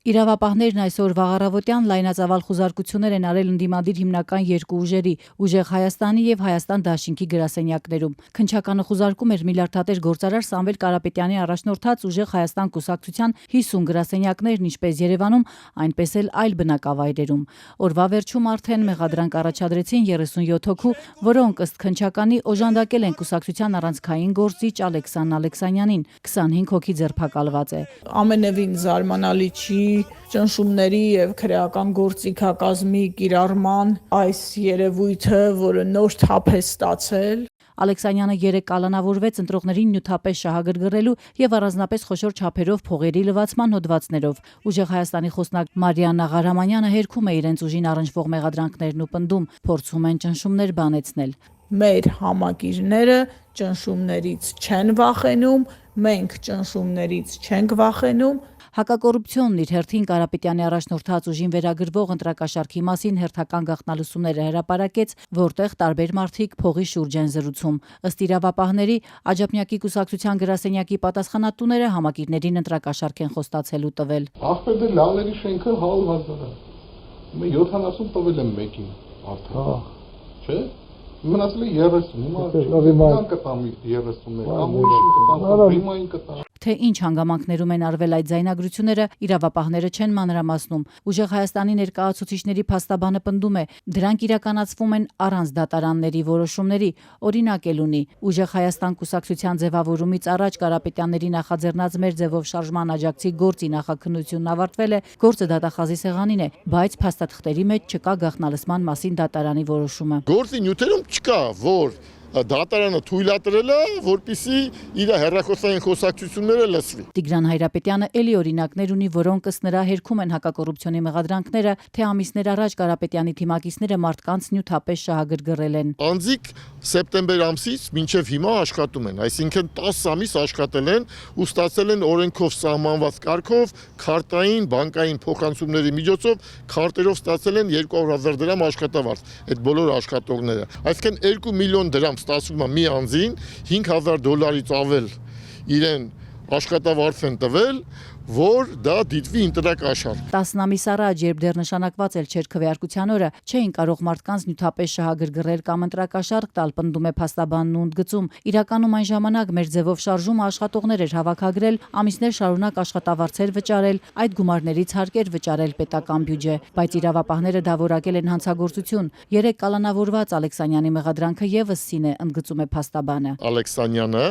Իրավապահներն այսօր վաղառավոտյան լայնածավալ խուզարկություններ են արել ընդդիմադիր հիմնական երկու ուժերի՝ Ուժեղ Հայաստանի եւ Հայաստան Դաշինքի գրասենյակներում։ Քննչականը խուզարկում էր միլիարդատեր գործարար Սամվել Կարապետյանի առաջնորդած Ուժեղ Հայաստան կուսակցության 50 գրասենյակներն ինչպես Երևանում, այնպես էլ այլ բնակավայրերում։ Օրվա վերջում արդեն մեղադրանք առաջադրեցին 37 հոգու, որոնք ըստ քննչականի օժանդակել են կուսակցության առանցքային գործիչ Ալեքսան Ալեքսանյանին։ 25 հոգի ձերբակալված է։ Ամենևին զարմանալի չի ճնշումների եւ քրեական գործիքակազմի կիրառման այս երևույթը, որը նոր թափ է ստացել։ Ալեքսանյանը երեկ կալանավորվեց ընտրողներին նյութապես շահագրգռելու եւ առանձնապես խոշոր չափերով փողերի լվացման հոդվածներով։ Ուժեղ Հայաստանի խոսնակ Մարիաննա Ղարամանյանը հերքում է իրենց ուժին առնչվող մեղադրանքներն ու պնդում, փորձում են ճնշումներ բանեցնել։ Մեր համակիրները ճնշումներից չեն վախենում, մենք ճնշումներից չենք վախենում։ Հակակոռուպցիոնն իր հերթին Կարապետյանի առաջնորդած ուժին վերագրվող ընտրակաշառքի մասին հերթական գաղտնալսումները հրապարակեց, որտեղ տարբեր մարդիկ փողի շուրջ են զրուցում։ Ըստ իրավապահների, Աջափնյակի կուսակցության գրասենյակի պատասխանատուները համակիրներին ընտրակաշառք են խոստացելու տվել։ Ախպետ լալերի շենքը 100,000։ Մե 70 տվել եմ մեկին արդեն։ Չէ՞։ Մնացել է 30, հիմա կտամ 30-ը, կամ ուրիշին կտամ, ռիմային կտամ։ Թե ինչ հանգամանքներում են արվել այդ ձայնագրությունները, իրավապահները չեն մանրամասնում։ Ուժեղ Հայաստանի ներկայացուցիչների փաստաբանը պնդում է, դրանք իրականացվում են առանց դատարանների որոշումների, օրինակ էլ ունի։ Ուժեղ Հայաստան կուսակցության ձևավորումից առաջ Կարապետյանների նախաձեռնած մեր ձևով շարժման աջակցի գործի նախաքննությունն ավարտվել է, գործը դատախազի սեղանին է, բայց փաստաթղթերի մեջ չկա գաղտնալսման մասին դատարանի որոշումը։ Գործի նյութերում չկա, որ դատարանը թույլատրել է, որպեսզի իր հեռախոսային խոսակցությունները լսվի։ Տիգրան Հայրապետյանը էլի օրինակներ ունի, որոնք ըստ նրա հերքում են հակակոռուպցիոնի մեղադրանքները, թե ամիսներ առաջ Կարապետյանի թիմակիցները մարդկանց նյութապես շահագրգռել են։ Անձիկ սեպտեմբեր ամսից մինչև հիմա աշխատում են, այսինքն 10 ամիս աշխատել են ու ստացել են օրենքով սահմանված կարգով, քարտային, բանկային փոխանցումների միջոցով քարտերով ստացել են 200,000 դրամ աշխատավարձ։ Այդ բոլոր աշխատողները, այսինքն 2 միլիոն դրամ ստացվում է մի անձին, $5,000-ից ավել իրեն աշխատավարձ են տվել, որ դա դիտվի ընտրակաշառք։ 10 ամիս առաջ, երբ դեռ նշանակված էլ չէր քվեարկության օրը, չէին կարող մարդկանց նյութապես շահագրգռել կամ ընտրակաշառք տալ, պնդում է փաստաբանն ու ընդգծում։ Իրականում այն ժամանակ մեր ձևով շարժումը աշխատողներ էր հավաքագրել, ամիսներ շարունակ աշխատավարձեր վճարել, այդ գումարներից հարկեր վճարել պետական բյուջե, բայց իրավապահները դա որակել են հանցագործություն։ Երեկ կալանավորված Ալեքսանյանի մեղադրանքը եւս սին է, ընդգծում է փաստաբանը։ Ալեքսանյանը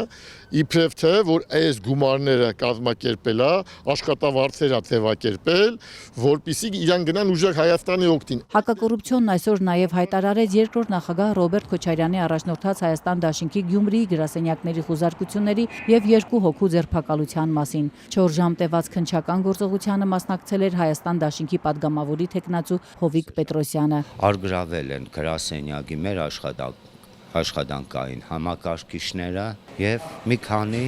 իբրև թե որ այս գումարները կազմակերպել է, աշխատավարձեր է ձևակերպել, որպեսզի իրան գնան Ուժեղ Հայաստանի օգտին։ Հակակոռուպցիոնն այսօր նաև հայտարարեց երկրորդ նախագահ Ռոբերտ Քոչարյանի առաջնորդած Հայաստան Դաշինքի Գյումրիի գրասենյակների խուզարկությունների եւ 2 հոգու ձերբակալության մասին։ 4 ժամ տևած քննչական գործողությանը մասնակցել էր Հայաստան Դաշինքի падգամավորի թեկնածու Հովիկ Պետրոսյանը։ Արգրավել են գրասենյակի մեր աշխատանքային համակարգիչները եւ մի քանի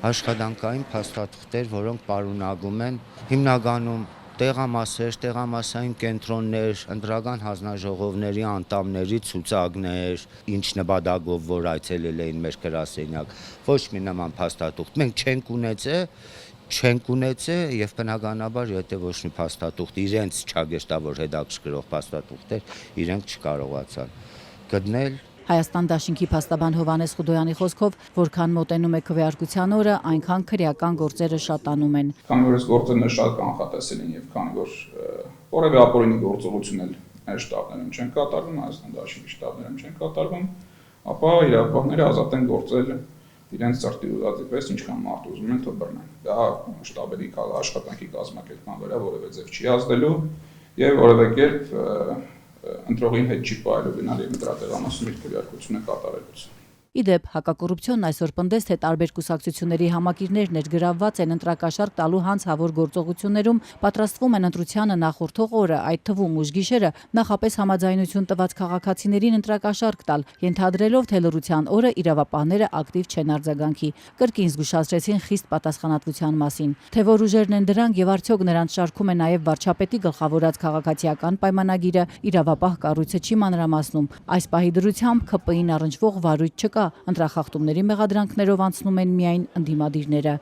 աշխատանքային փաստաթղթեր, որոնք պարունակում են հիմնականում տեղամասեր, տեղամասային կենտրոններ, ընտրական հանձնաժողովների անդամների ցուցակներ, ինչ նպատակով որ այցելել էին մեր գրասենյակ, ոչ մի նման փաստաթուղթ մենք չենք ունեցել եւ բնականաբար եթե ոչ մի փաստաթուղթ իրենց չագեշտավոր հետաքրքրող փաստաթուղթեր իրենք չկարողացան գտնել։ Հայաստան Դաշինքի փաստաբան Հովհաննես Խուդոյանի խոսքով, որքան մոտենում է քվեարկության օրը, այնքան քրեական գործերը շատանում են։ Քանի որ այս գործերն շատ կանխատեսել են եւ քանի որ որևէ ապօրինի գործողություն էլ մեր շտաբներում չեն կատարվում, Հայաստան Դաշինքի շտաբներում չեն կատարվում, ապա իրավապահները ազատ են գործել իրենց ծրտի ուզածի պես ինչքան մարդ ուզում են թող բռնեն։ Դա շտաբերի աշխատանքի կազմակերպման վրա որևէ ձև չի ազդելու եւ որևէ կերպ ընտրողին հետ չի պահելու գնալ եւ ընտրատեղամասում իր քվեարկությունը կատարելուց։ Իդեպ հակակոռուպցիոնն այսօր պնդեց, թե տարբեր կուսակցությունների համակիրներ ներգրավված են ընտրակաշառք տալու հանցավոր գործողություններում, պատրաստվում են ընտրությանը նախորդող օրը, այդ թվում ուշգիշերը, նախապես համաձայնություն տված քաղաքացիներին ընտրակաշառք տալ, ենթադրելով, թե լռության օրը իրավապահները ակտիվ չեն արձագանքի։ Կրկին զգուշացրեցին խիստ պատասխանատվության մասին։ Թե որ ուժերն են դրանք եւ արդյոք նրանց շարքում է նաեւ վարչապետի գլխավորած քաղաքացիական պայմանագիրը, իրավապահ կառույցը չի մանրամասնում։ Այս պահի դրությամբ ՔՊ-ին առնչվող վարույթ չկա, ընտրախախտումների մեղադրանքներով անցնում են միայն ընդդիմադիրները։